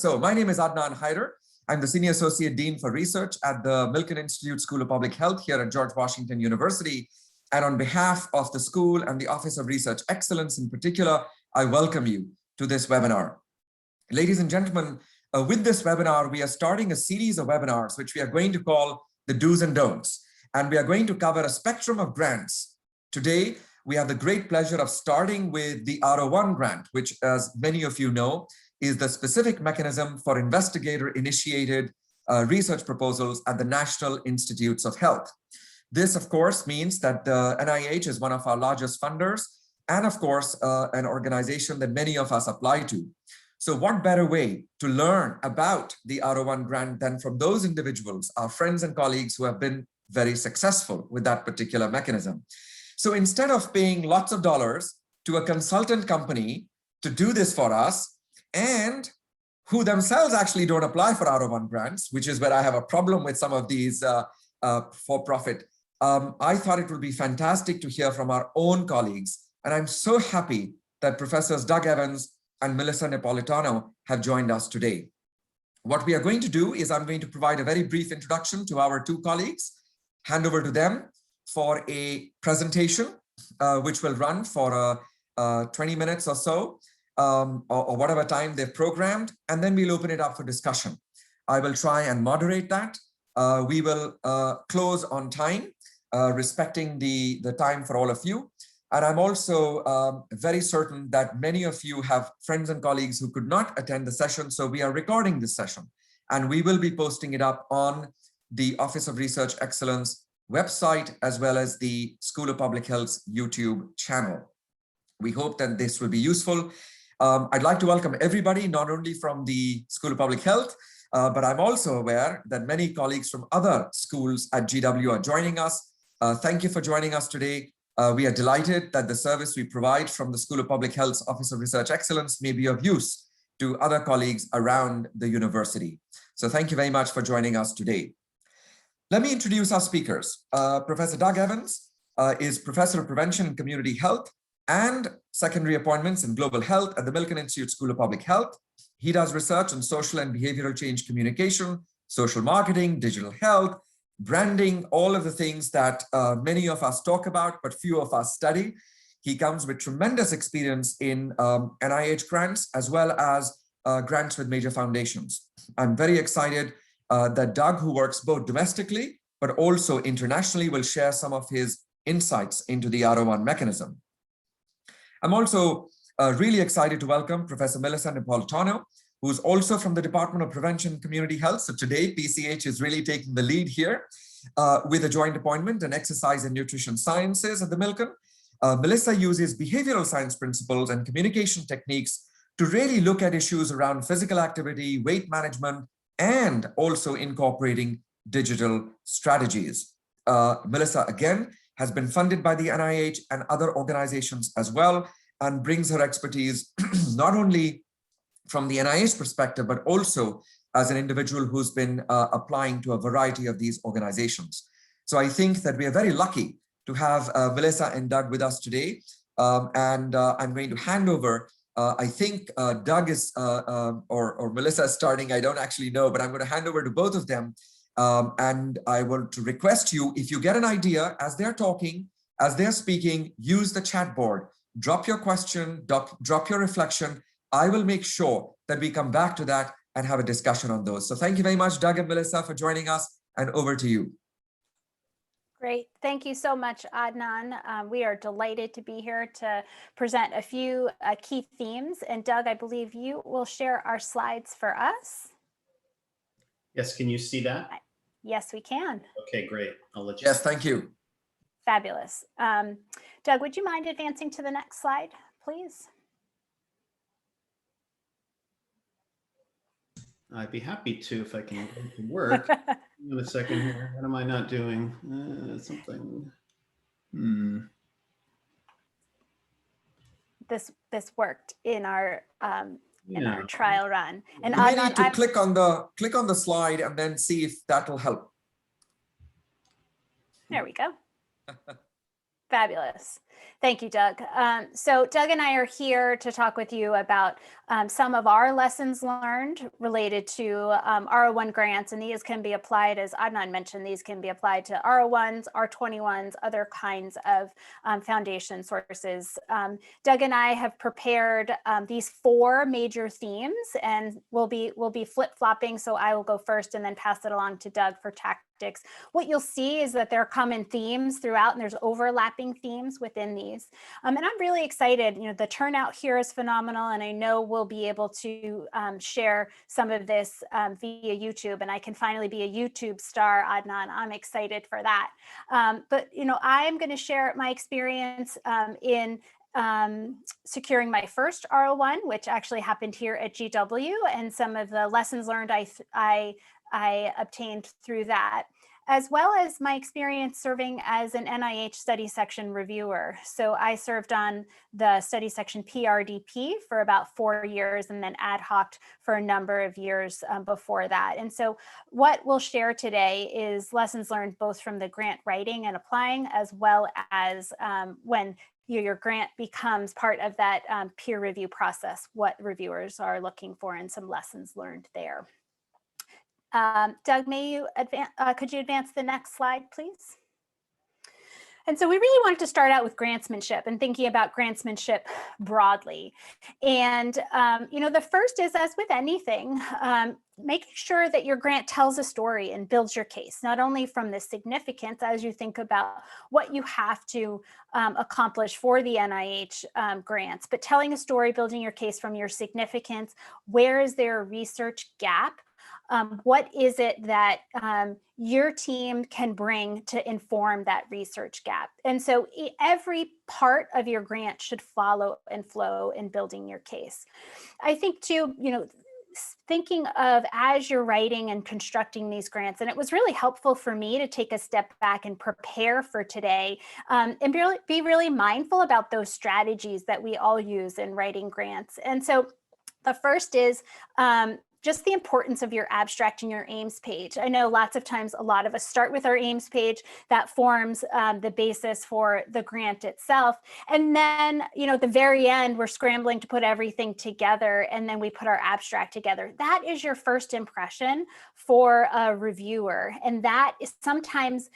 So my name is Adnan Haider. I'm the Senior Associate Dean for Research at the Milken Institute School of Public Health here at George Washington University. And on behalf of the school and the Office of Research Excellence in particular, I welcome you to this webinar. Ladies and gentlemen, with this webinar, we are starting a series of webinars, which we are going to call the do's and don'ts. And we are going to cover a spectrum of grants. Today, we have the great pleasure of starting with the R01 grant, which, as many of you know, is the specific mechanism for investigator-initiated research proposals at the National Institutes of Health. This, of course, means that the NIH is one of our largest funders and, of course, an organization that many of us apply to. So what better way to learn about the R01 grant than from those individuals, our friends and colleagues who have been very successful with that particular mechanism. So instead of paying lots of dollars to a consultant company to do this for us, and who themselves actually don't apply for R01 grants, which is where I have a problem with some of these for-profit, I thought it would be fantastic to hear from our own colleagues. And I'm so happy that Professors Doug Evans and Melissa Napolitano have joined us today. What we are going to do is I'm going to provide a very brief introduction to our two colleagues, hand over to them for a presentation, which will run for 20 minutes or so, or whatever time they've programmed, and then we'll open it up for discussion. I will try and moderate that. We will close on time, respecting the time for all of you. And I'm also very certain that many of you have friends and colleagues who could not attend the session, so we are recording this session, and we will be posting it up on the Office of Research Excellence website, as well as the School of Public Health's YouTube channel. We hope that this will be useful. I'd like to welcome everybody, not only from the School of Public Health, but I'm also aware that many colleagues from other schools at GW are joining us. Thank you for joining us today. We are delighted that the service we provide from the School of Public Health's Office of Research Excellence may be of use to other colleagues around the university. So thank you very much for joining us today. Let me introduce our speakers. Professor Doug Evans is Professor of Prevention and Community Health and Secondary Appointments in Global Health at the Milken Institute School of Public Health. He does research on social and behavioral change communication, social marketing, digital health, branding, all of the things that many of us talk about, but few of us study. He comes with tremendous experience in NIH grants, as well as grants with major foundations. I'm very excited that Doug, who works both domestically, but also internationally, will share some of his insights into the R01 mechanism. I'm also really excited to welcome Professor Melissa Napolitano, who's also from the Department of Prevention and Community Health. So today, PCH is really taking the lead here with a joint appointment in Exercise and Nutrition Sciences at the Milken. Melissa uses behavioral science principles and communication techniques to really look at issues around physical activity, weight management, and also incorporating digital strategies. Melissa, again, has been funded by the NIH and other organizations as well, and brings her expertise not only from the NIH perspective, but also as an individual who's been applying to a variety of these organizations. So I think that we are very lucky to have Melissa and Doug with us today. I'm going to hand over. I think Doug is, or Melissa is starting, I don't actually know, but I'm going to hand over to both of them. And I want to request you, if you get an idea as they're talking, as they're speaking, use the chat board, drop your question, drop your reflection. I will make sure that we come back to that and have a discussion on those. So thank you very much, Doug and Melissa, for joining us, and over to you. Great. Thank you so much, Adnan. We are delighted to be here to present a few key themes. And Doug, I believe you will share our slides for us. Yes, can you see that? Yes, we can. Okay, great. I'll let you. Yes, thank you. Fabulous. Doug, would you mind advancing to the next slide, please? I'd be happy to if I can get it to work. Give me a second here. What am I not doing? Something. This worked in our trial run. And you may need to click on the slide and then see if that will help. There we go. Fabulous. Thank you, Doug. So Doug and I are here to talk with you about some of our lessons learned related to R01 grants, and these can be applied, as Adnan mentioned, these can be applied to R01s, R21s, other kinds of foundation sources. Doug and I have prepared these 4 major themes, and we'll be flip-flopping, so I will go first and then pass it along to Doug for tactics. What you'll see is that there are common themes throughout, and there's overlapping themes within these. And I'm really excited. You know, the turnout here is phenomenal, and I know we'll be able to share some of this via YouTube, and I can finally be a YouTube star, Adnan. I'm excited for that. But, you know, I'm going to share my experience in securing my first R01, which actually happened here at GW, and some of the lessons learned I obtained through that, as well as my experience serving as an NIH study section reviewer. So I served on the study section PRDP for about 4 years, and then ad hoc for a number of years before that. And so what we'll share today is lessons learned both from the grant writing and applying, as well as when your grant becomes part of that peer review process, what reviewers are looking for and some lessons learned there. Doug, could you advance the next slide, please? And so we really wanted to start out with grantsmanship and thinking about grantsmanship broadly. And, you know, the first is, as with anything, making sure that your grant tells a story and builds your case, not only from the significance as you think about what you have to accomplish for the NIH grants, but telling a story, building your case from your significance. Where is there a research gap? What is it that your team can bring to inform that research gap? And so every part of your grant should follow and flow in building your case. I think too, you know, thinking of as you're writing and constructing these grants, and it was really helpful for me to take a step back and prepare for today and be really mindful about those strategies that we all use in writing grants. And so the first is just the importance of your abstract and your aims page. I know lots of times a lot of us start with our aims page that forms the basis for the grant itself. And then, you know, at the very end, we're scrambling to put everything together, and then we put our abstract together. That is your first impression for a reviewer. And that is sometimes,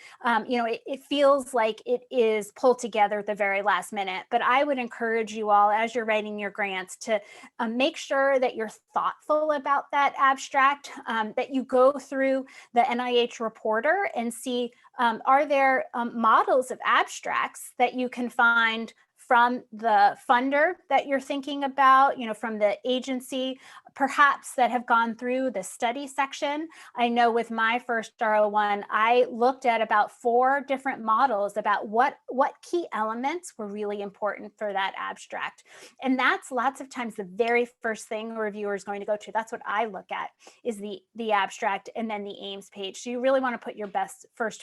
you know, it feels like it is pulled together at the very last minute. But I would encourage you all, as you're writing your grants, to make sure that you're thoughtful about that abstract, that you go through the NIH reporter and see, are there models of abstracts that you can find from the funder that you're thinking about, you know, from the agency, perhaps that have gone through the study section. I know with my first R01, I looked at about 4 different models about what key elements were really important for that abstract. And that's lots of times the very first thing a reviewer is going to go to. That's what I look at, is the abstract and then the aims page. So you really want to put your best foot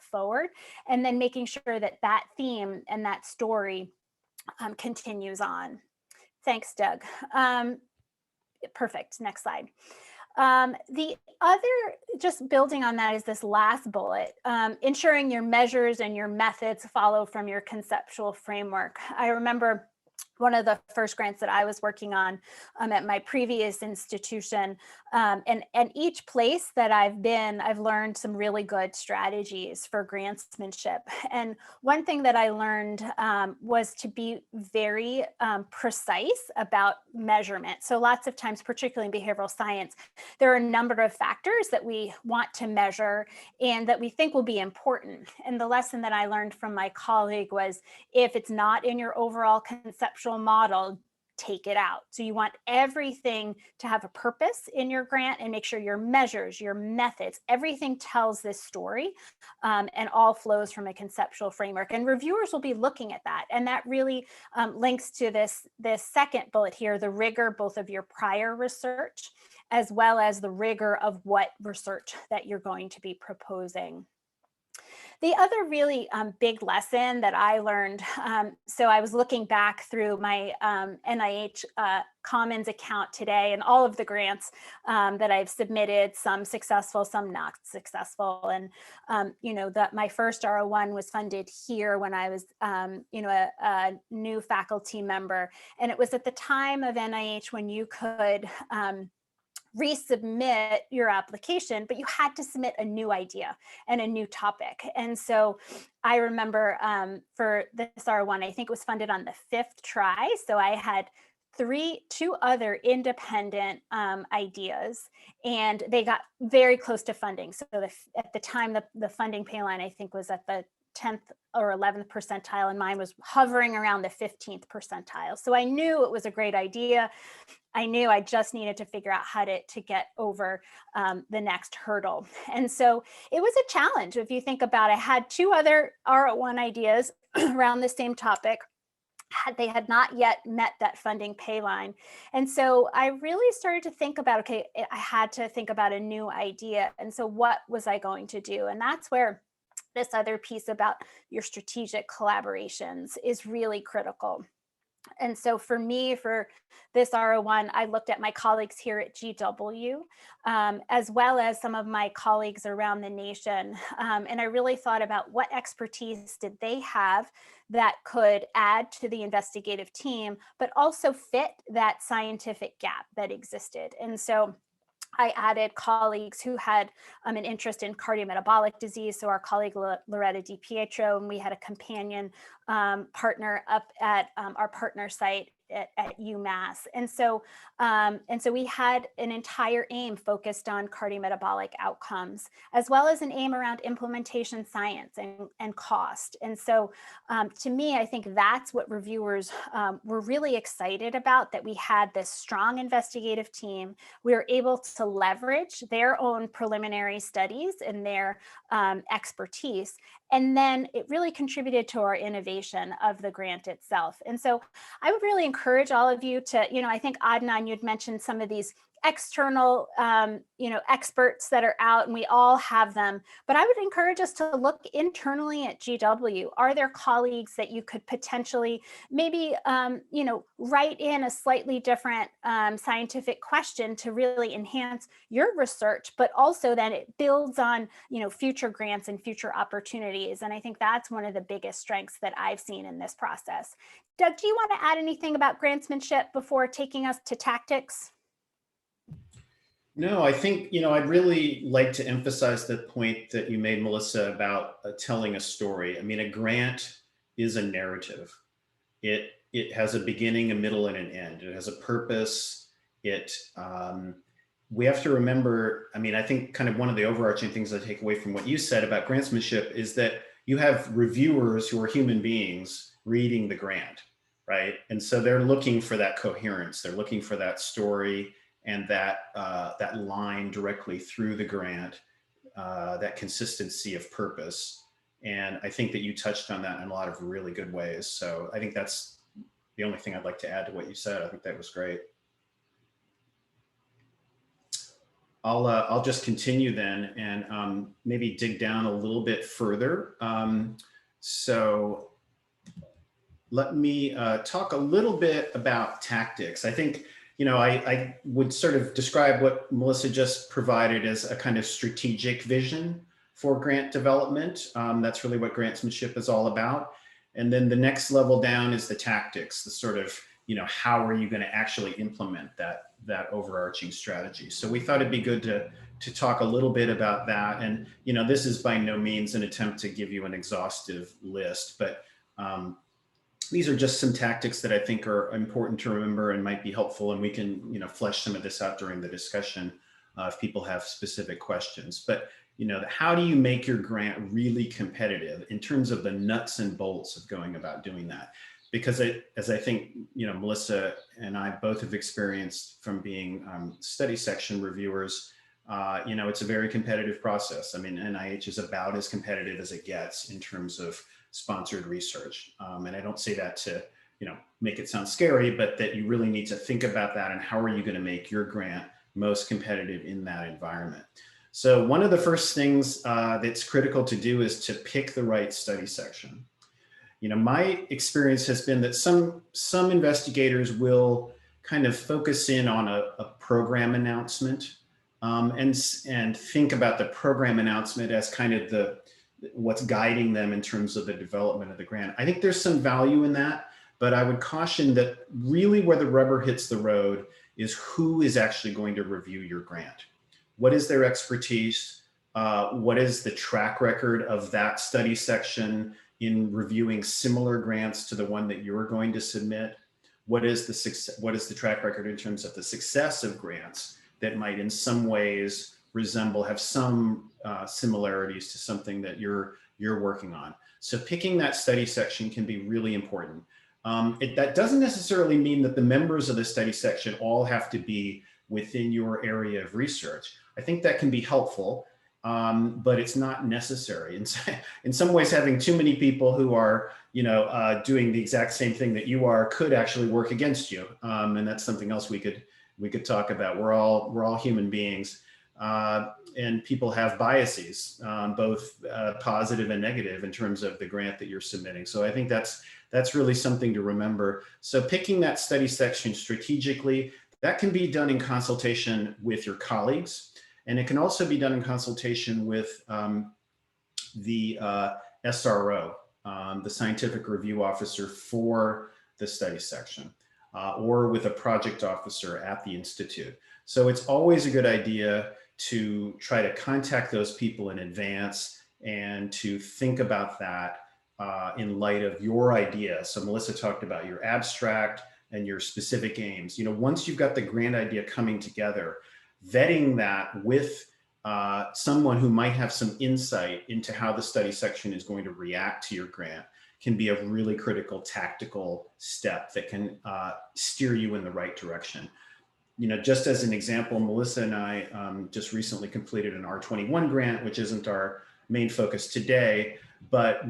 forward, and then making sure that that theme and that story continues on. Thanks, Doug. Perfect. Next slide. The other, just building on that, is this last bullet, ensuring your measures and your methods follow from your conceptual framework. I remember one of the first grants that I was working on at my previous institution. And each place that I've been, I've learned some really good strategies for grantsmanship. And one thing that I learned was to be very precise about measurement. So lots of times, particularly in behavioral science, there are a number of factors that we want to measure and that we think will be important. And the lesson that I learned from my colleague was, if it's not in your overall conceptual model, take it out. So you want everything to have a purpose in your grant, and make sure your measures, your methods, everything tells this story and all flows from a conceptual framework. And reviewers will be looking at that. And that really links to this second bullet here, the rigor both of your prior research as well as the rigor of what research that you're going to be proposing. The other really big lesson that I learned, so I was looking back through my NIH Commons account today and all of the grants that I've submitted, some successful, some not successful. And, you know, that my first R01 was funded here when I was, you know, a new faculty member. And it was at the time of NIH when you could resubmit your application, but you had to submit a new idea and a new topic. And so I remember for this R01, I think it was funded on the 5th try. So I had two other independent ideas, and they got very close to funding. So at the time, the funding pay line, I think, was at the 10th or 11th percentile, and mine was hovering around the 15th percentile. So I knew it was a great idea. I knew I just needed to figure out how to get over the next hurdle. And so it was a challenge. If you think about it, I had 2 other R01 ideas around the same topic. They had not yet met that funding pay line. And so I really started to think about, okay, I had to think about a new idea. And so what was I going to do? And that's where this other piece about your strategic collaborations is really critical. And so for me, for this R01, I looked at my colleagues here at GW, as well as some of my colleagues around the nation. And I really thought about what expertise did they have that could add to the investigative team, but also fit that scientific gap that existed. And so I added colleagues who had an interest in cardiometabolic disease. So our colleague Loretta DiPietro, and we had a companion partner up at our partner site at UMass. And so we had an entire aim focused on cardiometabolic outcomes, as well as an aim around implementation science and cost. And so to me, I think that's what reviewers were really excited about, that we had this strong investigative team. We were able to leverage their own preliminary studies and their expertise. And then it really contributed to our innovation of the grant itself. And so I would really encourage all of you to, you know, I think Adnan, you'd mentioned some of these external, you know, experts that are out, and we all have them. But I would encourage us to look internally at GW. Are there colleagues that you could potentially maybe, you know, write in a slightly different scientific question to really enhance your research, but also then it builds on, you know, future grants and future opportunities. And I think that's one of the biggest strengths that I've seen in this process. Doug, do you want to add anything about grantsmanship before taking us to tactics? No, I think, you know, I'd really like to emphasize the point that you made, Melissa, about telling a story. I mean, a grant is a narrative. It has a beginning, a middle, and an end. It has a purpose. We have to remember, I mean, I think kind of one of the overarching things I take away from what you said about grantsmanship is that you have reviewers who are human beings reading the grant, right? And so they're looking for that coherence. They're looking for that story and that line directly through the grant, that consistency of purpose. And I think that you touched on that in a lot of really good ways. So I think that's the only thing I'd like to add to what you said. I think that was great. I'll just continue then and maybe dig down a little bit further. So let me talk a little bit about tactics. I think, you know, I would sort of describe what Melissa just provided as a kind of strategic vision for grant development. That's really what grantsmanship is all about. And then the next level down is the tactics, the sort of, you know, how are you going to actually implement that overarching strategy? So we thought it'd be good to talk a little bit about that. And, you know, this is by no means an attempt to give you an exhaustive list, but these are just some tactics that I think are important to remember and might be helpful. And we can, you know, flesh some of this out during the discussion if people have specific questions. But, you know, how do you make your grant really competitive in terms of the nuts and bolts of going about doing that? Because as I think, you know, Melissa and I both have experienced from being study section reviewers, you know, it's a very competitive process. I mean, NIH is about as competitive as it gets in terms of sponsored research. And I don't say that to, you know, make it sound scary, but that you really need to think about that and how are you going to make your grant most competitive in that environment. So one of the first things that's critical to do is to pick the right study section. My experience has been that some investigators will kind of focus in on a program announcement and think about the program announcement as kind of what's guiding them in terms of the development of the grant. I think there's some value in that, but I would caution that really where the rubber hits the road is who is actually going to review your grant. What is their expertise? What is the track record of that study section in reviewing similar grants to the one that you're going to submit? What is the track record in terms of the success of grants that might in some ways have some similarities to something that you're working on? So picking that study section can be really important. That doesn't necessarily mean that the members of the study section all have to be within your area of research. I think that can be helpful, but it's not necessary. In some ways, having too many people who are, doing the exact same thing that you are could actually work against you, and that's something else we could talk about. We're all human beings, and people have biases, both positive and negative, in terms of the grant that you're submitting. So I think that's really something to remember. So picking that study section strategically, that can be done in consultation with your colleagues. And it can also be done in consultation with the SRO, the scientific review officer for the study section, or with a project officer at the institute. So it's always a good idea to try to contact those people in advance and to think about that in light of your idea. So Melissa talked about your abstract and your specific aims. Once you've got the grant idea coming together, vetting that with someone who might have some insight into how the study section is going to react to your grant can be a really critical tactical step that can steer you in the right direction. Just as an example, Melissa and I just recently completed an R01 grant, which isn't our main focus today, but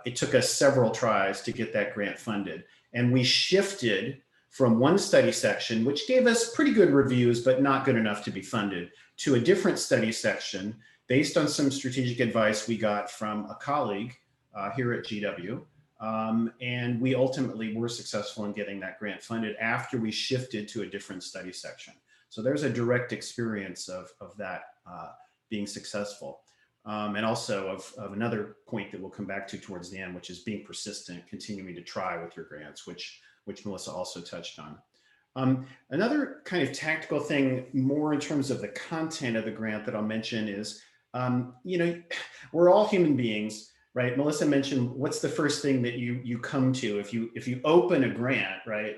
it took us several tries to get that grant funded. And we shifted from one study section, which gave us pretty good reviews, but not good enough to be funded, to a different study section based on some strategic advice we got from a colleague here at GW. And we ultimately were successful in getting that grant funded after we shifted to a different study section. So there's a direct experience of that being successful. And also of another point that we'll come back to towards the end, which is being persistent, continuing to try with your grants, which Melissa also touched on. Another kind of tactical thing, more in terms of the content of the grant, that I'll mention is, we're all human beings, right? Melissa mentioned, what's the first thing that you come to if you open a grant, right?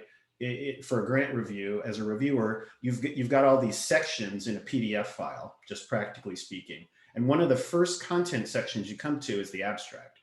For a grant review, as a reviewer, you've got all these sections in a PDF file, just practically speaking. And one of the first content sections you come to is the abstract,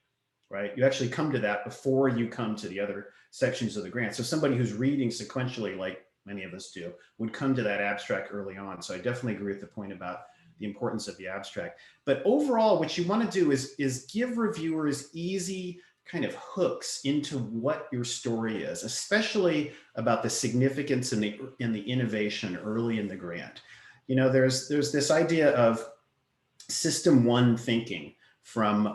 right? You actually come to that before you come to the other sections of the grant. So somebody who's reading sequentially, like many of us do, would come to that abstract early on. So I definitely agree with the point about the importance of the abstract. But overall, what you want to do is give reviewers easy kind of hooks into what your story is, especially about the significance and the innovation early in the grant. There's this idea of system one thinking from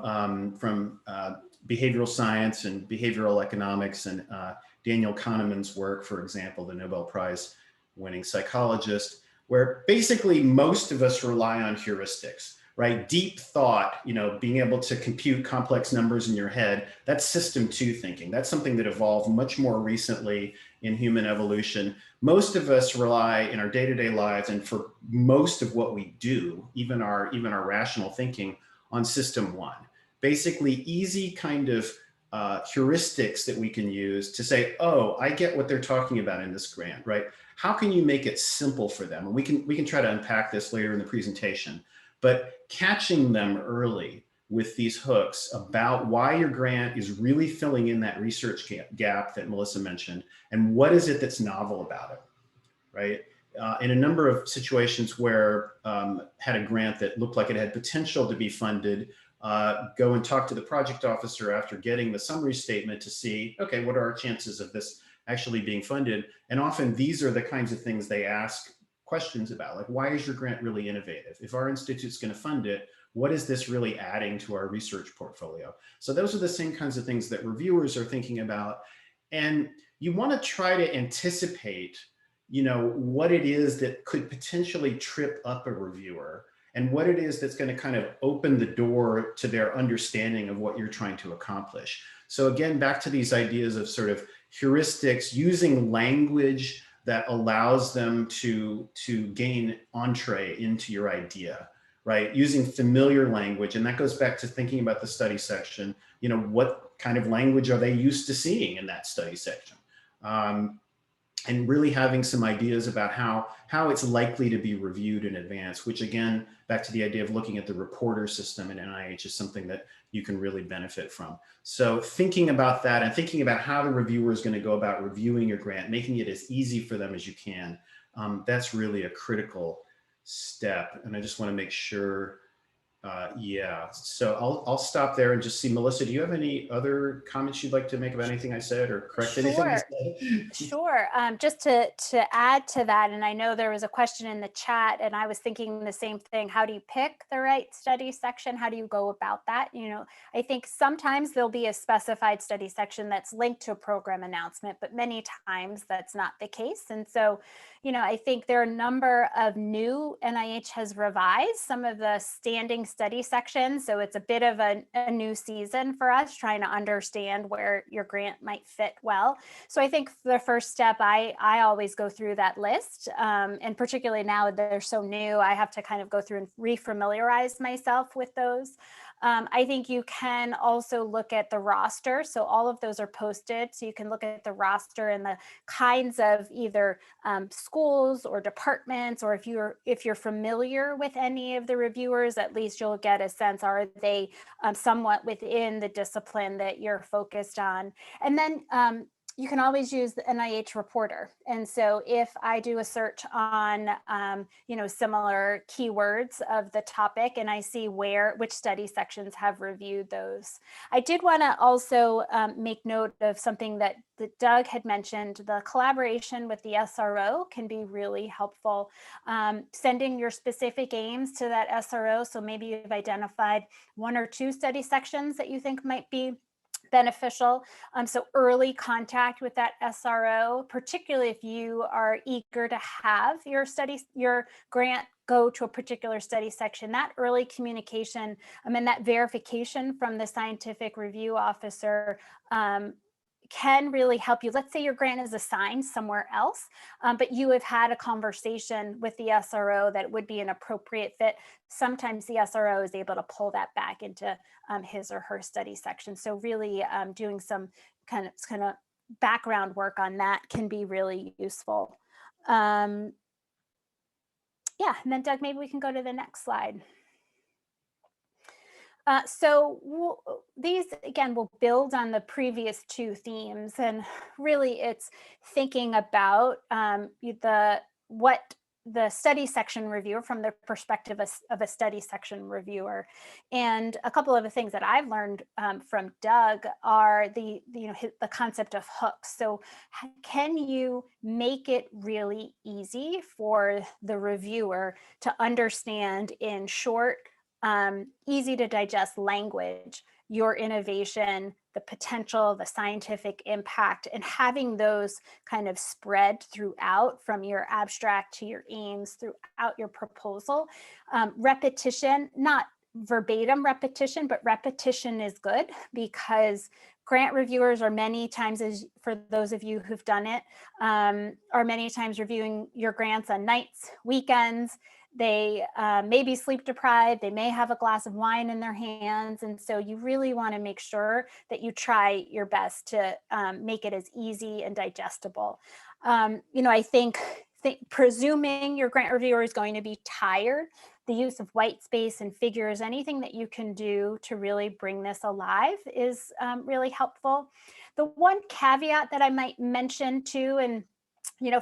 behavioral science and behavioral economics and Daniel Kahneman's work, for example, the Nobel Prize winning psychologist, where basically most of us rely on heuristics, right? Deep thought, being able to compute complex numbers in your head, that's system two thinking. That's something that evolved much more recently in human evolution. Most of us rely in our day-to-day lives, and for most of what we do, even our rational thinking, on system one. Basically easy kind of heuristics that we can use to say, oh, I get what they're talking about in this grant, right? How can you make it simple for them? And we can try to unpack this later in the presentation, but catching them early with these hooks about why your grant is really filling in that research gap that Melissa mentioned, and what is it that's novel about it, right? In a number of situations where had a grant that looked like it had potential to be funded, go and talk to the project officer after getting the summary statement to see, okay, what are our chances of this actually being funded? And often these are the kinds of things they ask questions about, like, why is your grant really innovative? If our institute's going to fund it, what is this really adding to our research portfolio? So those are the same kinds of things that reviewers are thinking about. And you want to try to anticipate, you know, what it is that could potentially trip up a reviewer and what it is that's going to kind of open the door to their understanding of what you're trying to accomplish. So again, back to these ideas of sort of heuristics, using language that allows them to gain entree into your idea, right? Using familiar language. And that goes back to thinking about the study section. You know, what kind of language are they used to seeing in that study section? And really having some ideas about how it's likely to be reviewed in advance, which again, back to the idea of looking at the reporter system in NIH is something that you can really benefit from. So thinking about that and thinking about how the reviewer is going to go about reviewing your grant, making it as easy for them as you can, that's really a critical step. And I just want to make sure, yeah, so I'll stop there and just see, Melissa, do you have any other comments you'd like to make about anything I said or correct anything I said? Sure. Just to add to that, and I know there was a question in the chat and I was thinking the same thing. How do you pick the right study section? How do you go about that? You know, I think sometimes there'll be a specified study section that's linked to a program announcement, but many times that's not the case. And so, you know, I think there are a number of new, NIH has revised some of the standing study sections. So it's a bit of a new season for us trying to understand where your grant might fit well. So I think the first step, I always go through that list. And particularly now they're so new, I have to kind of go through and refamiliarize myself with those. I think you can also look at the roster. So all of those are posted. So you can look at the roster and the kinds of either schools or departments, or if you're familiar with any of the reviewers, at least you'll get a sense, are they somewhat within the discipline that you're focused on? And then you can always use the NIH reporter. And so if I do a search on, you know, similar keywords of the topic and I see which study sections have reviewed those. I did want to also make note of something that Doug had mentioned. The collaboration with the SRO can be really helpful. Sending your specific aims to that SRO. So maybe you've identified 1 or 2 study sections that you think might be beneficial. So early contact with that SRO, particularly if you are eager to have your grant go to a particular study section, that early communication and that verification from the scientific review officer can really help you. Let's say your grant is assigned somewhere else, but you have had a conversation with the SRO that would be an appropriate fit. Sometimes the SRO is able to pull that back into his or her study section. So really doing some kind of background work on that can be really useful. Yeah, and then Doug, maybe we can go to the next slide. So these, again, will build on the previous 2 themes, and really it's thinking about what the study section reviewer from the perspective of a study section reviewer. And a couple of the things that I've learned from Doug are the concept of hooks. So can you make it really easy for the reviewer to understand in short, easy to digest language, your innovation, the potential, the scientific impact, and having those kind of spread throughout from your abstract to your aims throughout your proposal. Repetition, not verbatim repetition, but repetition is good, because grant reviewers are many times, as for those of you who've done it, are many times reviewing your grants on nights, weekends. They may be sleep deprived, they may have a glass of wine in their hands. And so you really want to make sure that you try your best to make it as easy and digestible. I think presuming your grant reviewer is going to be tired, the use of white space and figures, anything that you can do to really bring this alive is really helpful. The one caveat that I might mention too, and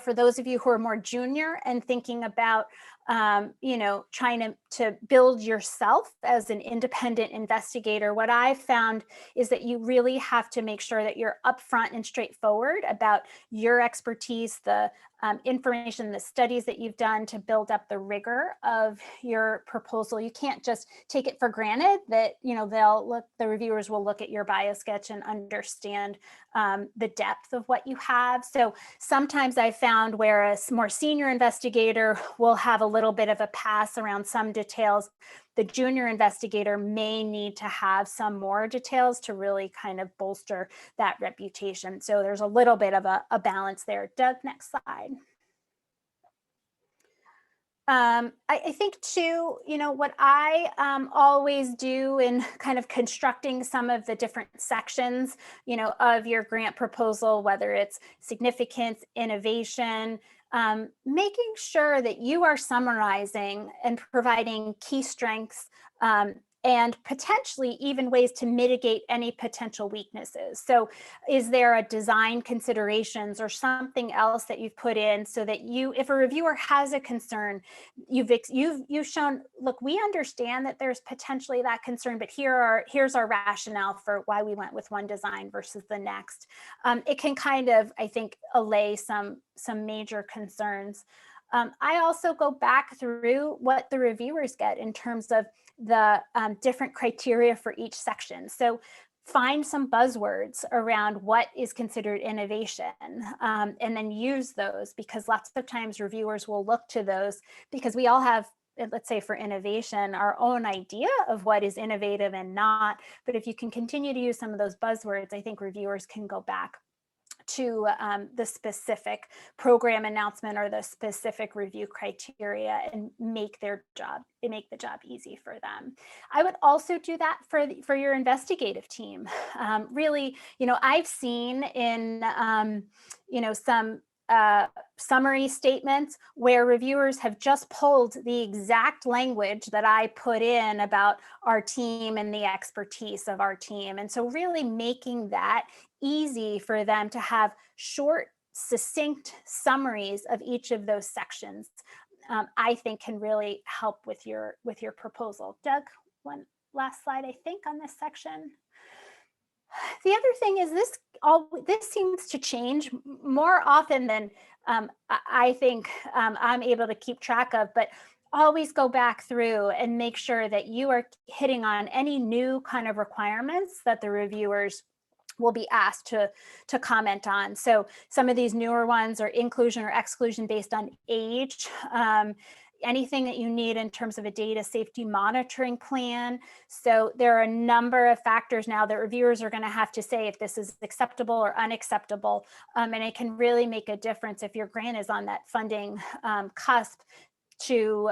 for those of you who are more junior and thinking about, trying to build yourself as an independent investigator, what I've found is that you really have to make sure that you're upfront and straightforward about your expertise, the information, the studies that you've done to build up the rigor of your proposal. You can't just take it for granted that, the reviewers will look at your bio sketch and understand the depth of what you have. So sometimes I found where a more senior investigator will have a little bit of a pass around some details. The junior investigator may need to have some more details to really kind of bolster that reputation. So there's a little bit of a balance there. Doug, next slide. I think too, what I always do in kind of constructing some of the different sections, of your grant proposal, whether it's significance, innovation, making sure that you are summarizing and providing key strengths, and potentially even ways to mitigate any potential weaknesses. So is there a design considerations or something else that you've put in so that if a reviewer has a concern, you've shown, look, we understand that there's potentially that concern, but here's our rationale for why we went with one design versus the next. It can kind of, I think, allay some major concerns. I also go back through what the reviewers get in terms of the different criteria for each section. So find some buzzwords around what is considered innovation, and then use those, because lots of times reviewers will look to those because we all have, let's say for innovation, our own idea of what is innovative and not. But if you can continue to use some of those buzzwords, I think reviewers can go back to the specific program announcement or the specific review criteria and make the job easy for them. I would also do that for your investigative team. Really, I've seen in, some summary statements where reviewers have just pulled the exact language that I put in about our team and the expertise of our team. And so really making that easy for them to have short, succinct summaries of each of those sections, I think can really help with your proposal. Doug, one last slide, I think, on this section. The other thing is this seems to change more often than I think I'm able to keep track of, but always go back through and make sure that you are hitting on any new kind of requirements that the reviewers will be asked to comment on. So some of these newer ones are inclusion or exclusion based on age, anything that you need in terms of a data safety monitoring plan. So there are a number of factors now that reviewers are going to have to say if this is acceptable or unacceptable. And it can really make a difference if your grant is on that funding cusp to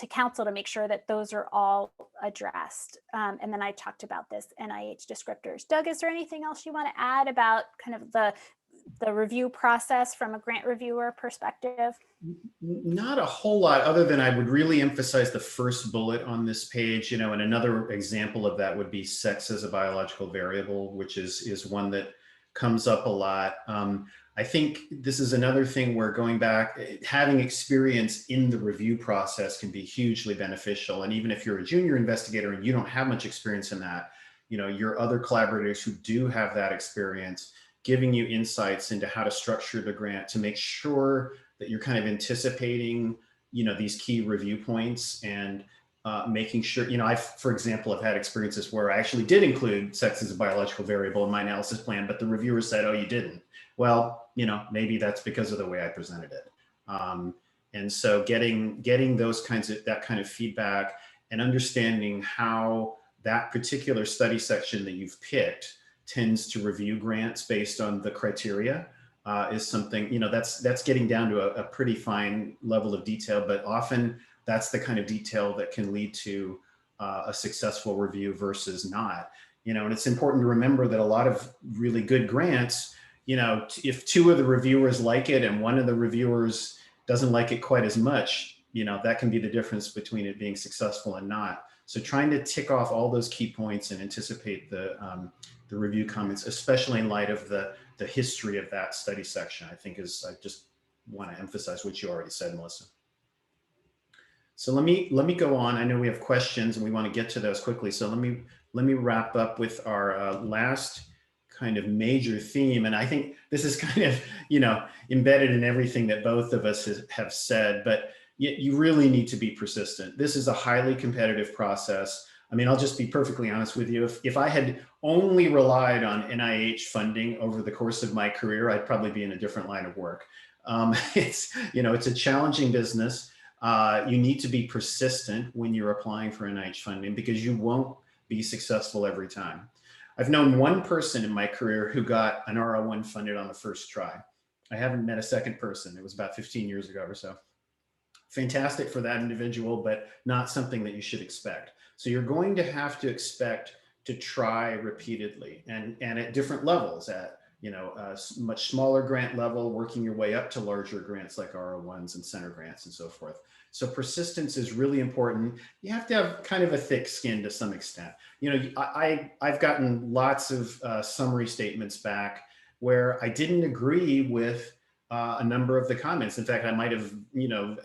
council to make sure that those are all addressed. And then I talked about this NIH descriptors. Doug, is there anything else you want to add about kind of the review process from a grant reviewer perspective? Not a whole lot, other than I would really emphasize the first bullet on this page, and another example of that would be sex as a biological variable, which is one that comes up a lot. I think this is another thing where going back, having experience in the review process can be hugely beneficial. And even if you're a junior investigator and you don't have much experience in that, your other collaborators who do have that experience, giving you insights into how to structure the grant to make sure that you're kind of anticipating, these key review points and making sure, I, for example, have had experiences where I actually did include sex as a biological variable in my analysis plan, but the reviewer said, oh, you didn't. Well, maybe that's because of the way I presented it. And so getting that kind of feedback and understanding how that particular study section that you've picked tends to review grants based on the criteria is something, that's getting down to a pretty fine level of detail, but often that's the kind of detail that can lead to a successful review versus not. And it's important to remember that a lot of really good grants, if two of the reviewers like it and one of the reviewers doesn't like it quite as much, that can be the difference between it being successful and not. So trying to tick off all those key points and anticipate the review comments, especially in light of the history of that study section, I think I just want to emphasize what you already said, Melissa. So let me go on. I know we have questions and we want to get to those quickly. So let me wrap up with our last kind of major theme. And I think this is kind of, you know, embedded in everything that both of us have said, but you really need to be persistent. This is a highly competitive process. I mean, I'll just be perfectly honest with you. If I had only relied on NIH funding over the course of my career, I'd probably be in a different line of work. It's, you know, it's a challenging business. You need to be persistent when you're applying for NIH funding because you won't be successful every time. I've known one person in my career who got an R01 funded on the first try. I haven't met a second person. It was about 15 years ago or so. Fantastic for that individual, but not something that you should expect. So you're going to have to expect to try repeatedly and at different levels, at, you know, a much smaller grant level, working your way up to larger grants like R01s and center grants and so forth. So persistence is really important. You have to have kind of a thick skin to some extent. You know, I've gotten lots of summary statements back where I didn't agree with a number of the comments. In fact, I might have, you know,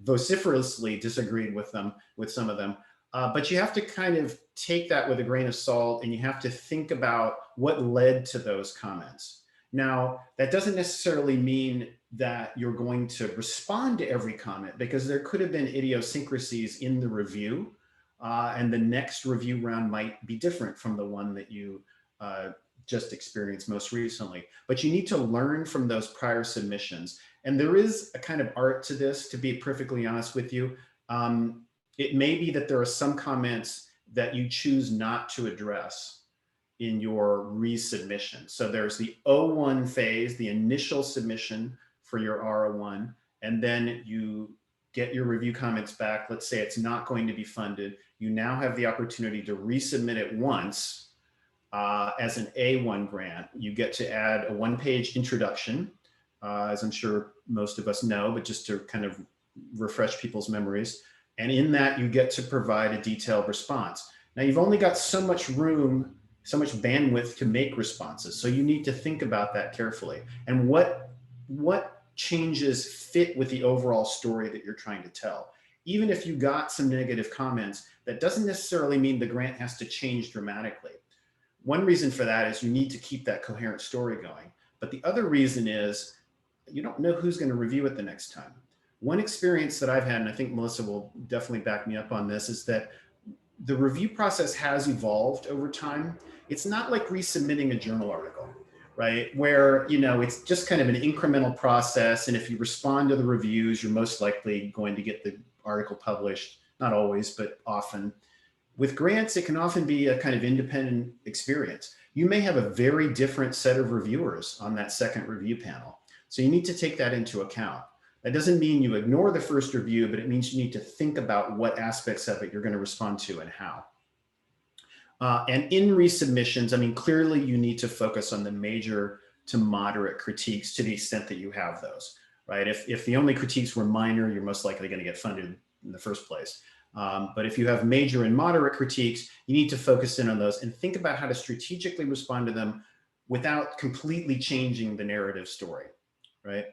vociferously disagreed with them, with some of them. But you have to kind of take that with a grain of salt, and you have to think about what led to those comments. Now, that doesn't necessarily mean that you're going to respond to every comment, because there could have been idiosyncrasies in the review, and the next review round might be different from the one that you just experienced most recently. But you need to learn from those prior submissions. And there is a kind of art to this, to be perfectly honest with you. It may be that there are some comments that you choose not to address in your resubmission. So there's the O1 phase, the initial submission for your R01, and then you get your review comments back. Let's say it's not going to be funded. You now have the opportunity to resubmit it once as an A1 grant. You get to add a one-page introduction, as I'm sure most of us know, but just to kind of refresh people's memories. And in that, you get to provide a detailed response. Now, you've only got so much room, so much bandwidth to make responses. So you need to think about that carefully. And what changes fit with the overall story that you're trying to tell. Even if you got some negative comments, that doesn't necessarily mean the grant has to change dramatically. One reason for that is you need to keep that coherent story going. But the other reason is you don't know who's going to review it the next time. One experience that I've had, and I think Melissa will definitely back me up on this, is that the review process has evolved over time. It's not like resubmitting a journal article, right? Where, you know, it's just kind of an incremental process. And if you respond to the reviews, you're most likely going to get the article published. Not always, but often. With grants, it can often be a kind of independent experience. You may have a very different set of reviewers on that second review panel. So you need to take that into account. That doesn't mean you ignore the first review, but it means you need to think about what aspects of it you're going to respond to and how. And in resubmissions, I mean, clearly you need to focus on the major to moderate critiques to the extent that you have those, right? If the only critiques were minor, you're most likely going to get funded in the first place. But if you have major and moderate critiques, you need to focus in on those and think about how to strategically respond to them without completely changing the narrative story, right?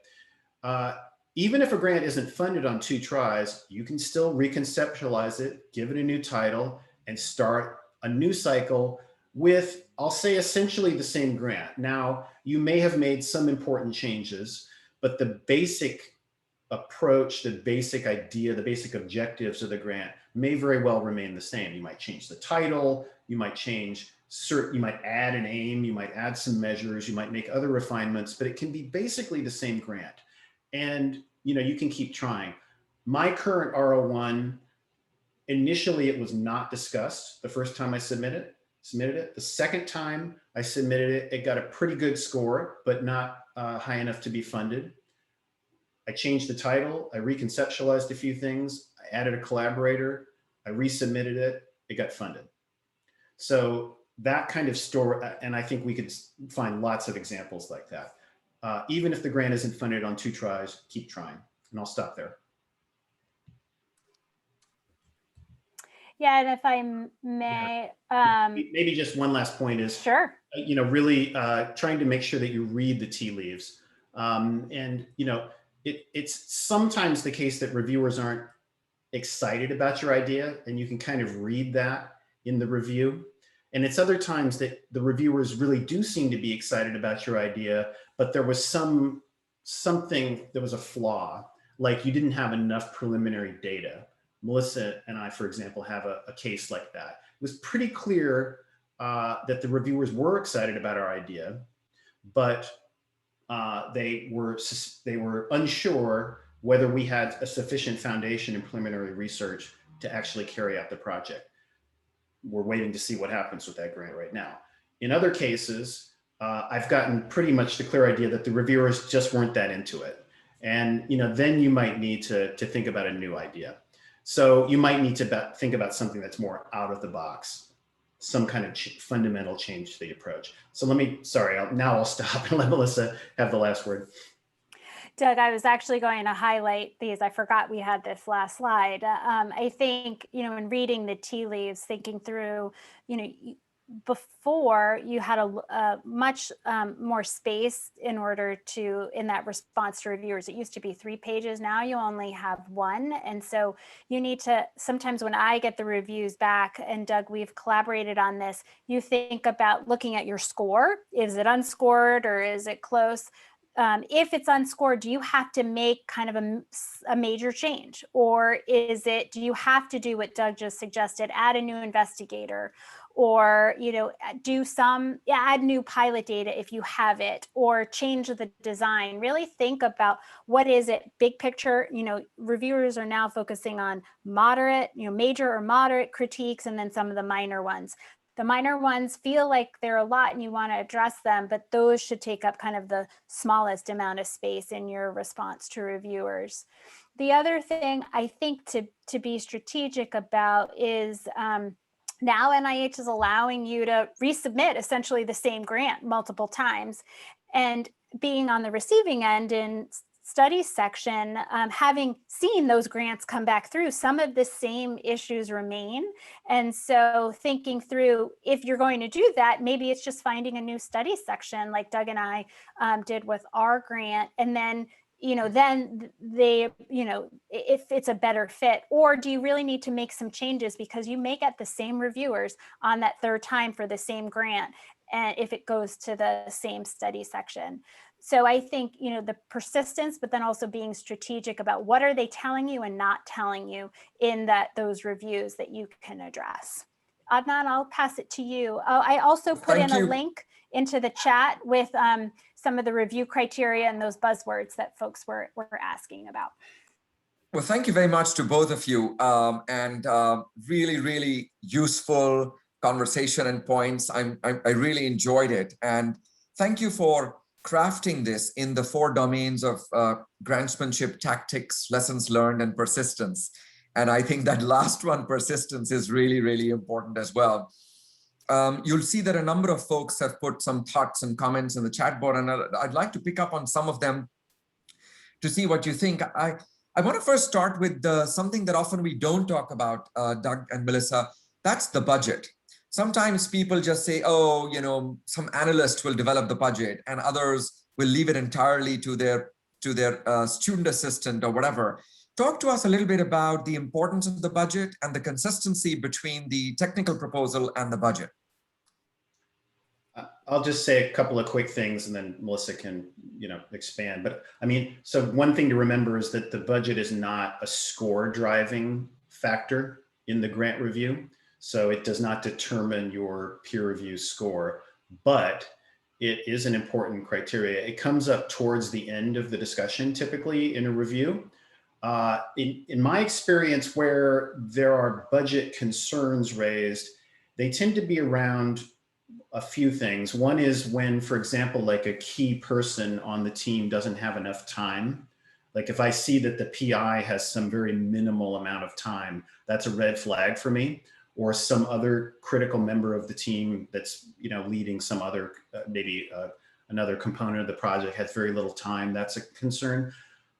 Even if a grant isn't funded on 2 tries, you can still reconceptualize it, give it a new title, and start a new cycle with, I'll say, essentially the same grant. Now, you may have made some important changes, but the basic approach, the basic idea, the basic objectives of the grant may very well remain the same. You might change the title, you might change you might add an aim, you might add some measures, you might make other refinements, but it can be basically the same grant. And, you know, you can keep trying. My current R01, initially it was not discussed the first time I submitted it. The second time I submitted it, it got a pretty good score, but not high enough to be funded. I changed the title, I reconceptualized a few things, I added a collaborator, I resubmitted it, it got funded. So that kind of story, and I think we could find lots of examples like that. Even if the grant isn't funded on 2 tries, keep trying. And I'll stop there. Yeah, and if I may, maybe just one last point is, sure. You know, really trying to make sure that you read the tea leaves. And, you know, it's sometimes the case that reviewers aren't excited about your idea, and you can kind of read that in the review. And it's other times that the reviewers really do seem to be excited about your idea, but there was something, there was a flaw, like you didn't have enough preliminary data. Melissa and I, for example, have a case like that. It was pretty clear that the reviewers were excited about our idea, but they were unsure whether we had a sufficient foundation in preliminary research to actually carry out the project. We're waiting to see what happens with that grant right now. In other cases, I've gotten pretty much the clear idea that the reviewers just weren't that into it. And then you might need to think about a new idea. So you might need to think about something that's more out of the box, some kind of fundamental change to the approach. So now I'll stop and let Melissa have the last word. Doug, I was actually going to highlight these. I forgot we had this last slide. I think, in reading the tea leaves, thinking through, before you had a much more space in that response to reviewers. It used to be 3 pages. Now you only have 1. And so you need to, sometimes when I get the reviews back, and Doug, we've collaborated on this, you think about looking at your score. Is it unscored or is it close? If it's unscored, do you have to make kind of a major change? Or do you have to do what Doug just suggested, add a new investigator, or add new pilot data if you have it, or change the design? Really think about what is it, big picture. Reviewers are now focusing on moderate, major or moderate critiques, and then some of the minor ones. The minor ones feel like they're a lot and you want to address them, but those should take up kind of the smallest amount of space in your response to reviewers. The other thing I think to be strategic about is now NIH is allowing you to resubmit essentially the same grant multiple times. And being on the receiving end in studies section, having seen those grants come back through, some of the same issues remain. And so thinking through, if you're going to do that, maybe it's just finding a new study section like Doug and I did with our grant. And then, if it's a better fit, or do you really need to make some changes because you may get the same reviewers on that 3rd time for the same grant, and if it goes to the same study section. So I think, the persistence, but then also being strategic about what are they telling you and not telling you in those reviews that you can address. Adnan, I'll pass it to you. I also put a link into the chat with some of the review criteria and those buzzwords that folks were asking about. Well, thank you very much to both of you, and really, really useful conversation and points. I really enjoyed it, and thank you for crafting this in the 4 domains of grantsmanship, tactics, lessons learned, and persistence. And I think that last one, persistence, is really, really important as well. You'll see that a number of folks have put some thoughts and comments in the chat board, and I'd like to pick up on some of them to see what you think. I want to first start with something that often we don't talk about, Doug and Melissa. That's the budget. Sometimes people just say, oh, some analyst will develop the budget and others will leave it entirely to their student assistant or whatever. Talk to us a little bit about the importance of the budget and the consistency between the technical proposal and the budget. I'll just say a couple of quick things and then Melissa can, expand. But so one thing to remember is that the budget is not a score driving factor in the grant review. So it does not determine your peer review score, but it is an important criteria. It comes up towards the end of the discussion, typically in a review. In my experience, where there are budget concerns raised, they tend to be around a few things. One is when, for example, like a key person on the team doesn't have enough time. Like if I see that the PI has some very minimal amount of time, that's a red flag for me. Or some other critical member of the team that's leading some other another component of the project has very little time. That's a concern.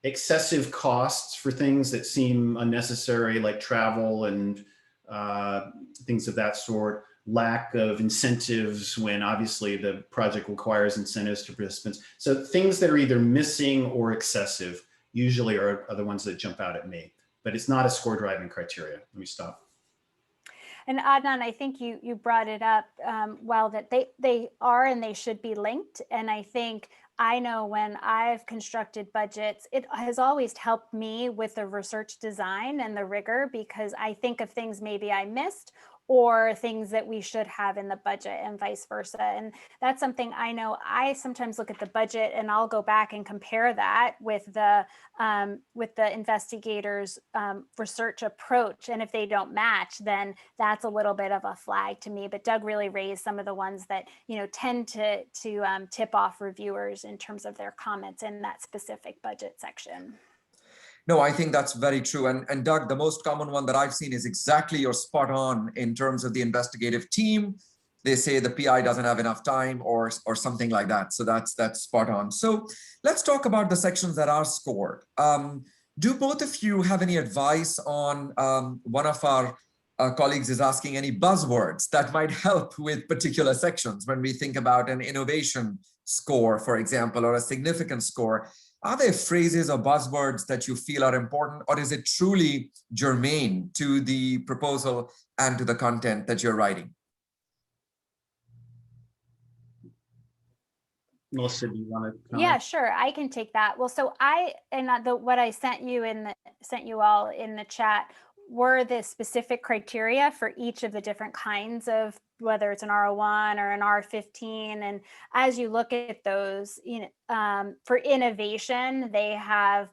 Excessive costs for things that seem unnecessary, like travel and things of that sort. Lack of incentives when obviously the project requires incentives to participants. So things that are either missing or excessive usually are the ones that jump out at me. But it's not a score driving criteria. Let me stop. And Adnan, I think you brought it up well, that they are and they should be linked. And I think I know when I've constructed budgets, it has always helped me with the research design and the rigor, because I think of things maybe I missed or things that we should have in the budget and vice versa. And that's something I know I sometimes look at the budget and I'll go back and compare that with the investigators' research approach. And if they don't match, then that's a little bit of a flag to me. But Doug really raised some of the ones that, tend to tip off reviewers in terms of their comments in that specific budget section. No, I think that's very true. And Doug, the most common one that I've seen is exactly you're spot on in terms of the investigative team. They say the PI doesn't have enough time or something like that. So that's spot on. So let's talk about the sections that are scored. Do both of you have any advice on one of our colleagues is asking any buzzwords that might help with particular sections when we think about an innovation score, for example, or a significant score? Are there phrases or buzzwords that you feel are important, or is it truly germane to the proposal and to the content that you're writing? Melissa, do you want to comment? Yeah, sure. I can take that. Well, so what I sent you all in the chat were the specific criteria for each of the different kinds of, whether it's an R01 or an R15. And as you look at those, for innovation, they have,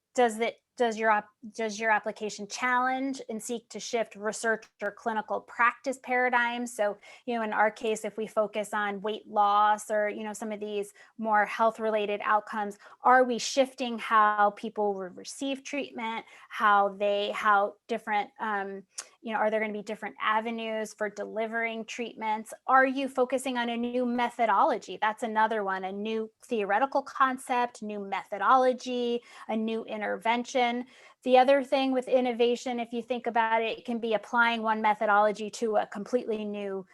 does your application challenge and seek to shift research or clinical practice paradigms? So, in our case, if we focus on weight loss or, some of these more health related outcomes, are we shifting how people receive treatment, how different, are there going to be different avenues for delivering treatments? Are you focusing on a new methodology? That's another one, a new theoretical concept, new methodology, a new intervention. The other thing with innovation, if you think about it, it can be applying one methodology to a completely new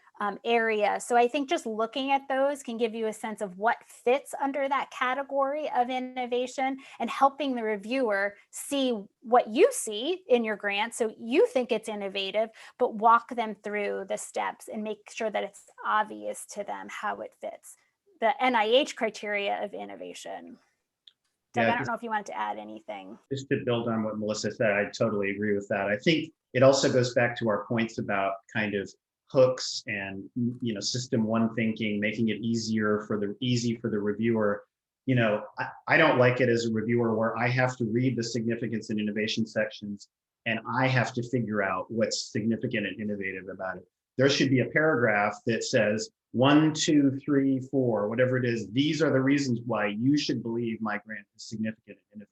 area. So I think just looking at those can give you a sense of what fits under that category of innovation, and helping the reviewer see what you see in your grant. So you think it's innovative, but walk them through the steps and make sure that it's obvious to them how it fits the NIH criteria of innovation. Doug, I don't know if you wanted to add anything. Just to build on what Melissa said, I totally agree with that. I think it also goes back to our points about kind of hooks and system one thinking, making it easy for the reviewer. I don't like it as a reviewer where I have to read the significance and innovation sections and I have to figure out what's significant and innovative about it. There should be a paragraph that says 1, 2, 3, 4, whatever it is. These are the reasons why you should believe my grant is significant and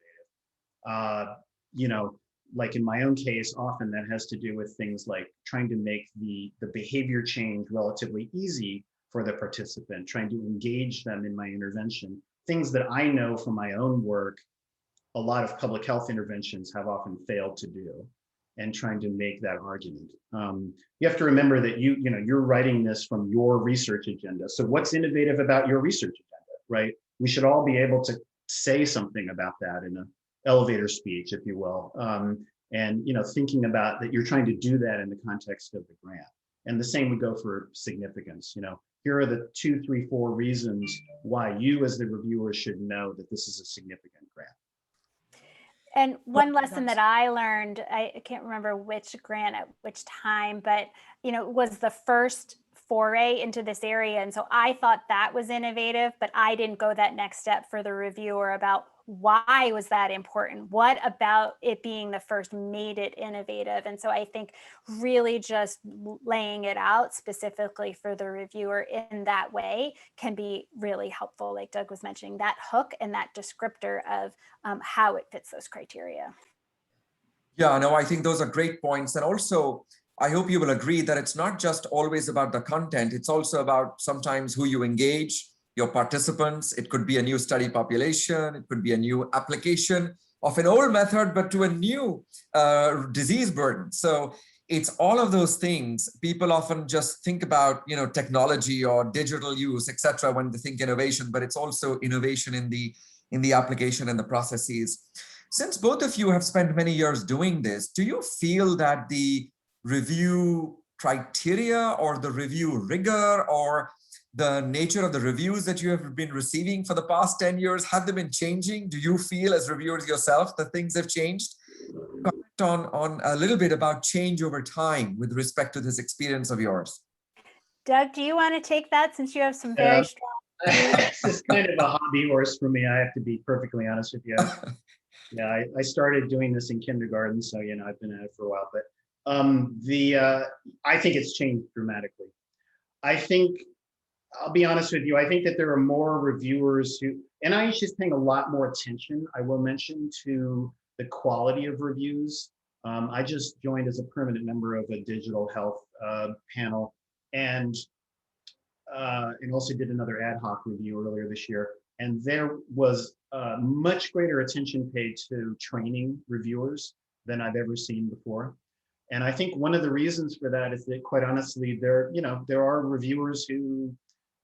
innovative. Like in my own case, often that has to do with things like trying to make the behavior change relatively easy for the participant, trying to engage them in my intervention. Things that I know from my own work, a lot of public health interventions have often failed to do, and trying to make that argument. You have to remember that you're writing this from your research agenda. So what's innovative about your research agenda, right? We should all be able to say something about that in an elevator speech, if you will. And thinking about that you're trying to do that in the context of the grant. And the same would go for significance. Here are the 2, 3, 4 reasons why you as the reviewer should know that this is a significant grant. And one lesson that I learned, I can't remember which grant at which time, but it was the first foray into this area. And so I thought that was innovative, but I didn't go that next step for the reviewer about why was that important? What about it being the first made it innovative? And so I think really just laying it out specifically for the reviewer in that way can be really helpful. Like Doug was mentioning, that hook and that descriptor of how it fits those criteria. Yeah, no, I think those are great points. And also, I hope you will agree that it's not just always about the content. It's also about sometimes who you engage, your participants. It could be a new study population. It could be a new application of an old method, but to a new disease burden. So it's all of those things. People often just think about, technology or digital use, etc., when they think innovation, but it's also innovation in the application and the processes. Since both of you have spent many years doing this, do you feel that the review criteria or the review rigor or the nature of the reviews that you have been receiving for the past 10 years? Have they been changing? Do you feel as reviewers yourself that things have changed? Comment on a little bit about change over time with respect to this experience of yours. Doug, do you want to take that since you have some very strong views? This is kind of a hobby horse for me. I have to be perfectly honest with you. Yeah, I started doing this in kindergarten, so I've been at it for a while. But I think it's changed dramatically. I think, I'll be honest with you, I think that there are more reviewers who, NIH is paying a lot more attention, I will mention, to the quality of reviews. I just joined as a permanent member of a digital health panel, and also did another ad hoc review earlier this year. And there was much greater attention paid to training reviewers than I've ever seen before. And I think one of the reasons for that is that, quite honestly, there are reviewers who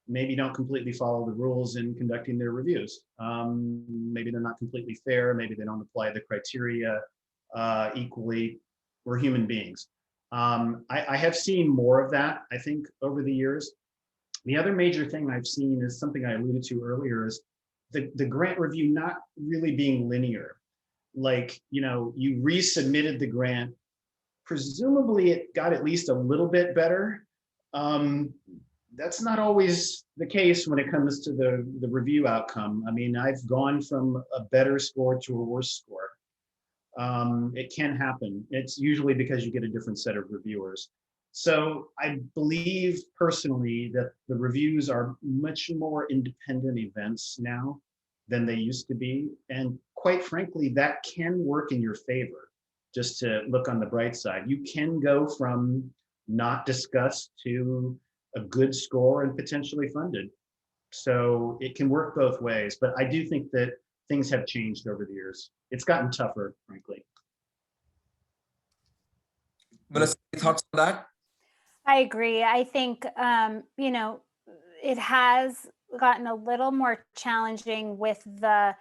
maybe don't completely follow the rules in conducting their reviews. Maybe they're not completely fair. Maybe they don't apply the criteria equally. We're human beings. I have seen more of that, I think, over the years. The other major thing I've seen is something I alluded to earlier, is the grant review not really being linear. Like, you resubmitted the grant, presumably it got at least a little bit better. That's not always the case when it comes to the review outcome. I mean, I've gone from a better score to a worse score. It can happen. It's usually because you get a different set of reviewers. So I believe personally that the reviews are much more independent events now than they used to be. And quite frankly, that can work in your favor. Just to look on the bright side, you can go from not discussed to a good score and potentially funded. So it can work both ways, but I do think that things have changed over the years. It's gotten tougher, frankly. Melissa, any thoughts on that? I agree. I think, it has gotten a little more challenging with the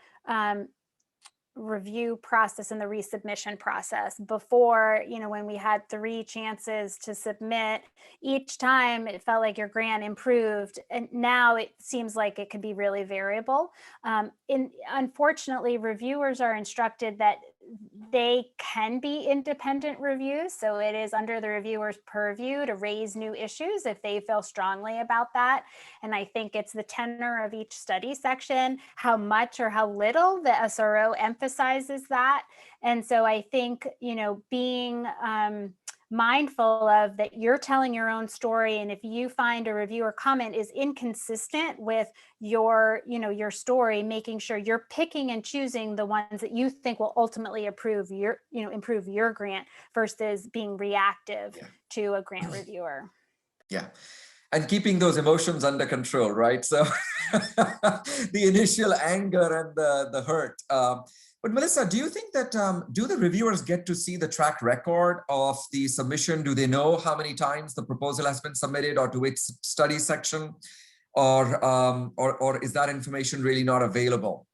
review process and the resubmission process. Before, when we had 3 chances to submit, each time it felt like your grant improved, and now it seems like it can be really variable. Unfortunately, reviewers are instructed that they can be independent reviews, so it is under the reviewer's purview to raise new issues if they feel strongly about that. And I think it's the tenor of each study section, how much or how little the SRO emphasizes that. And so I think, being mindful of that, you're telling your own story, and if you find a reviewer comment is inconsistent with your story, making sure you're picking and choosing the ones that you think will ultimately improve your grant versus being reactive to a grant reviewer. Yeah. And keeping those emotions under control, right? So the initial anger and the hurt. But Melissa, do you think that, do the reviewers get to see the track record of the submission? Do they know how many times the proposal has been submitted or to which study section? Or is that information really not available?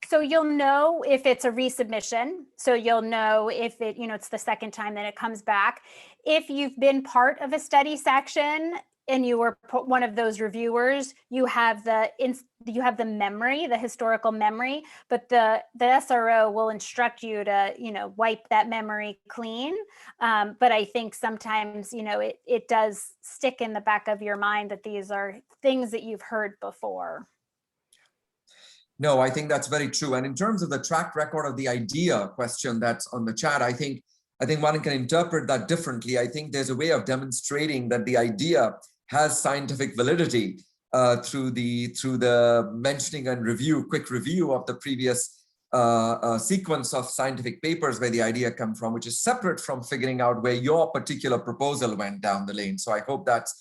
So you'll know if it's a resubmission. So you'll know if it's the second time that it comes back. If you've been part of a study section and you were one of those reviewers, you have the memory, the historical memory, but the SRO will instruct you to, wipe that memory clean. But I think sometimes, it does stick in the back of your mind that these are things that you've heard before. No, I think that's very true. And in terms of the track record of the idea question that's on the chat, I think one can interpret that differently. I think there's a way of demonstrating that the idea has scientific validity through the mentioning and quick review of the previous sequence of scientific papers where the idea come from, which is separate from figuring out where your particular proposal went down the lane. So I hope that's.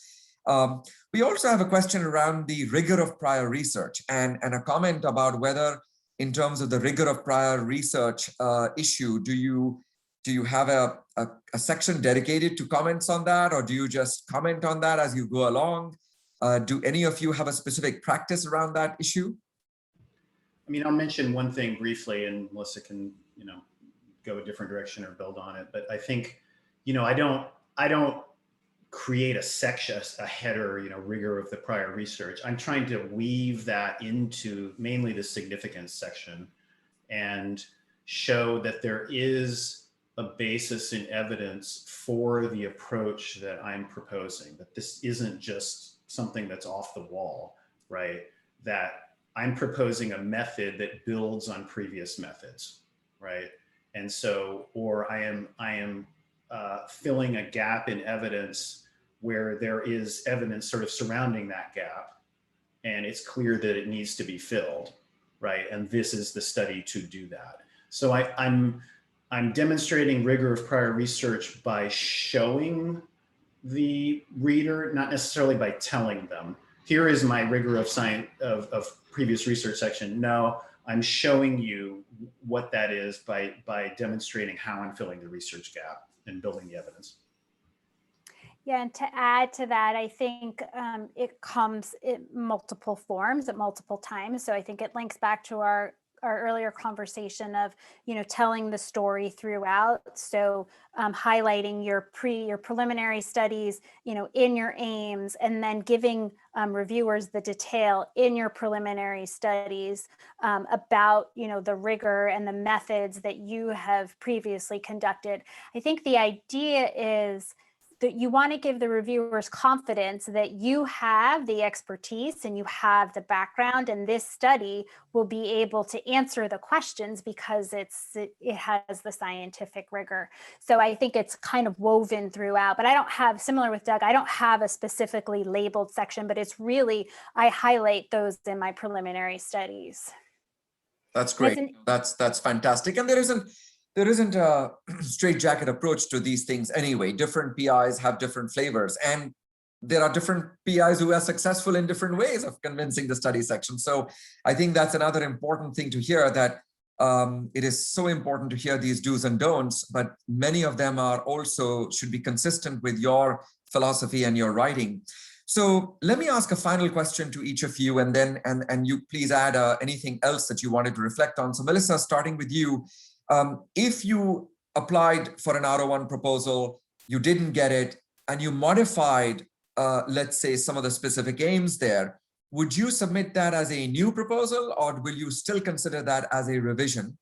We also have a question around the rigor of prior research and a comment about whether, in terms of the rigor of prior research issue, do you have a section dedicated to comments on that, or do you just comment on that as you go along? Do any of you have a specific practice around that issue? I mean, I'll mention one thing briefly, and Melissa can, go a different direction or build on it. But I think, I don't create a section, a header, rigor of the prior research. I'm trying to weave that into mainly the significance section and show that there is a basis in evidence for the approach that I'm proposing, that this isn't just something that's off the wall, right? That I'm proposing a method that builds on previous methods, right? And so, or I am filling a gap in evidence where there is evidence sort of surrounding that gap, and it's clear that it needs to be filled, right? And this is the study to do that. So I'm demonstrating rigor of prior research by showing the reader, not necessarily by telling them, here is my rigor of science of previous research section. No, I'm showing you what that is by demonstrating how I'm filling the research gap and building the evidence. Yeah, and to add to that, I think it comes in multiple forms at multiple times. So I think it links back to our earlier conversation of, telling the story throughout. So highlighting your preliminary studies, in your aims, and then giving reviewers the detail in your preliminary studies about, the rigor and the methods that you have previously conducted. I think the idea is that you want to give the reviewers confidence that you have the expertise and you have the background, and this study will be able to answer the questions because it has the scientific rigor. So I think it's kind of woven throughout, but I don't have, similar with Doug, I don't have a specifically labeled section, but it's really, I highlight those in my preliminary studies. That's great. That's fantastic. And there isn't a straitjacket approach to these things anyway. Different PIs have different flavors, and there are different PIs who are successful in different ways of convincing the study section. So I think that's another important thing to hear, that it is so important to hear these do's and don'ts, but many of them are also should be consistent with your philosophy and your writing. So let me ask a final question to each of you, and then and you please add anything else that you wanted to reflect on. So Melissa, starting with you, if you applied for an R01 proposal, you didn't get it, and you modified, let's say, some of the specific aims there, would you submit that as a new proposal, or will you still consider that as a revision?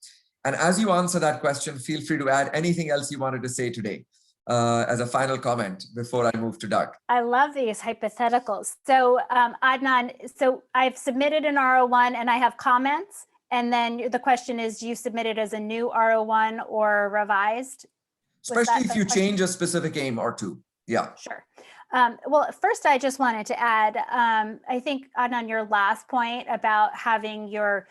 And as you answer that question, feel free to add anything else you wanted to say today as a final comment before I move to Doug. I love these hypotheticals. So Adnan, so I've submitted an R01 and I have comments. And then the question is, do you submit it as a new R01 or revised? Especially if you change a specific aim or two. Yeah. Sure. Well, first, I just wanted to add, I think on your last point about having your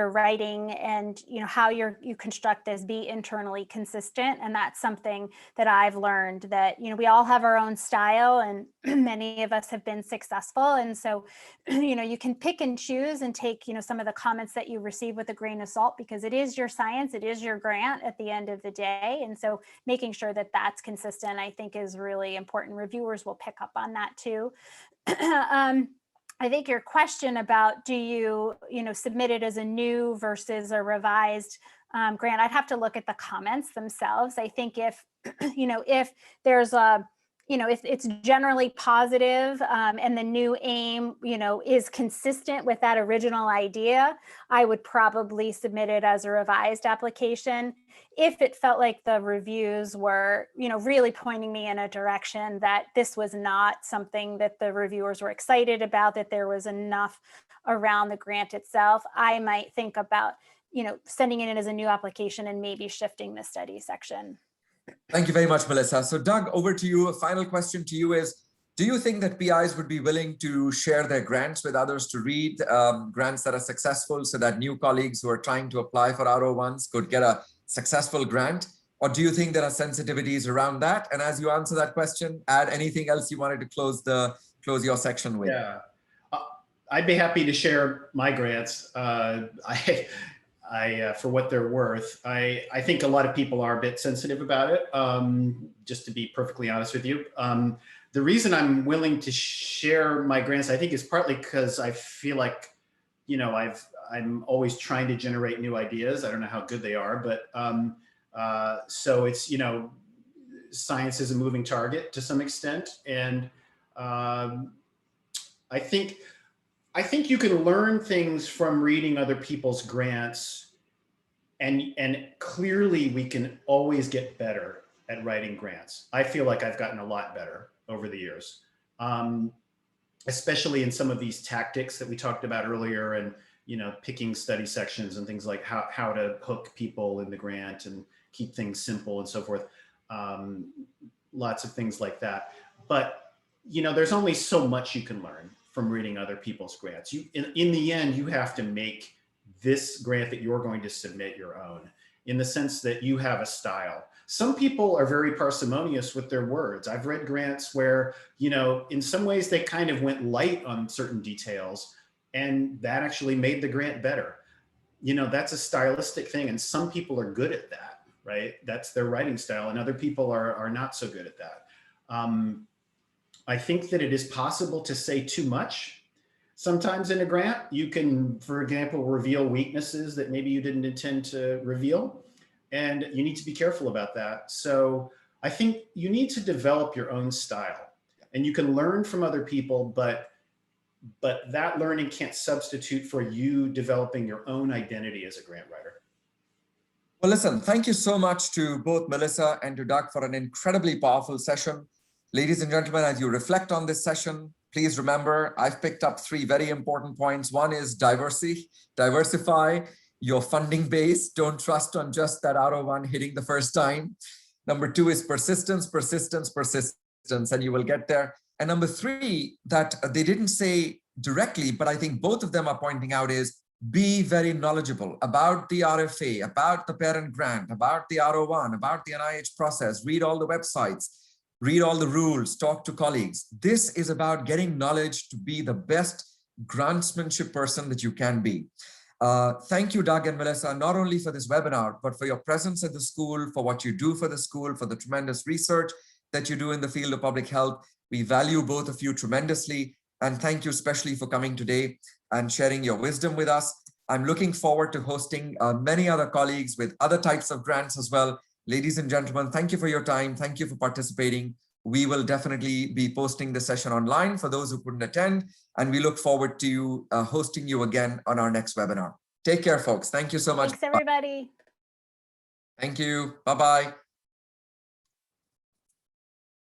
writing and how you construct this be internally consistent, and that's something that I've learned, that we all have our own style, and many of us have been successful, and so you can pick and choose and take some of the comments that you receive with a grain of salt, because it is your science, it is your grant at the end of the day, and so making sure that that's consistent, I think, is really important. Reviewers will pick up on that too. I think your question about do you submit it as a new versus a revised grant, I'd have to look at the comments themselves. I think if if there's a if it's generally positive and the new aim is consistent with that original idea, I would probably submit it as a revised application. If it felt like the reviews were really pointing me in a direction that this was not something that the reviewers were excited about, that there was enough around the grant itself, I might think about sending it in as a new application and maybe shifting the study section. Thank you very much, Melissa. So Doug, over to you. A final question to you is, do you think that PIs would be willing to share their grants with others to read, grants that are successful, so that new colleagues who are trying to apply for R01s could get a successful grant? Or do you think there are sensitivities around that? And as you answer that question, add anything else you wanted to close your section with. Yeah, I'd be happy to share my grants. For what they're worth, I think a lot of people are a bit sensitive about it, just to be perfectly honest with you. The reason I'm willing to share my grants, I think, is partly because I feel like, I'm always trying to generate new ideas. I don't know how good they are, but so it's, science is a moving target to some extent. And I think you can learn things from reading other people's grants, and clearly we can always get better at writing grants. I feel like I've gotten a lot better over the years, especially in some of these tactics that we talked about earlier, and picking study sections and things like how to hook people in the grant and keep things simple and so forth. Lots of things like that. But there's only so much you can learn from reading other people's grants. In the end, you have to make this grant that you're going to submit your own, in the sense that you have a style. Some people are very parsimonious with their words. I've read grants where, in some ways they kind of went light on certain details, and that actually made the grant better. That's a stylistic thing, and some people are good at that, right? That's their writing style, and other people are not so good at that. I think that it is possible to say too much. Sometimes in a grant, you can, for example, reveal weaknesses that maybe you didn't intend to reveal, and you need to be careful about that. So I think you need to develop your own style, and you can learn from other people, but that learning can't substitute for you developing your own identity as a grant writer. Well, listen, thank you so much to both Melissa and to Doug for an incredibly powerful session. Ladies and gentlemen, as you reflect on this session, please remember, I've picked up 3 very important points. One is diversify your funding base. Don't trust on just that R01 hitting the first time. Number 2 is persistence, and you will get there. And number 3, that they didn't say directly, but I think both of them are pointing out, is be very knowledgeable about the RFA, about the parent grant, about the R01, about the NIH process. Read all the websites, read all the rules, talk to colleagues. This is about getting knowledge to be the best grantsmanship person that you can be. Thank you, Doug and Melissa, not only for this webinar, but for your presence at the school, for what you do for the school, for the tremendous research that you do in the field of public health. We value both of you tremendously. And thank you especially for coming today and sharing your wisdom with us. I'm looking forward to hosting many other colleagues with other types of grants as well. Ladies and gentlemen, thank you for your time. Thank you for participating. We will definitely be posting the session online for those who couldn't attend, and we look forward to hosting you again on our next webinar. Take care, folks. Thank you so much. Thanks, everybody. Thank you. Bye-bye.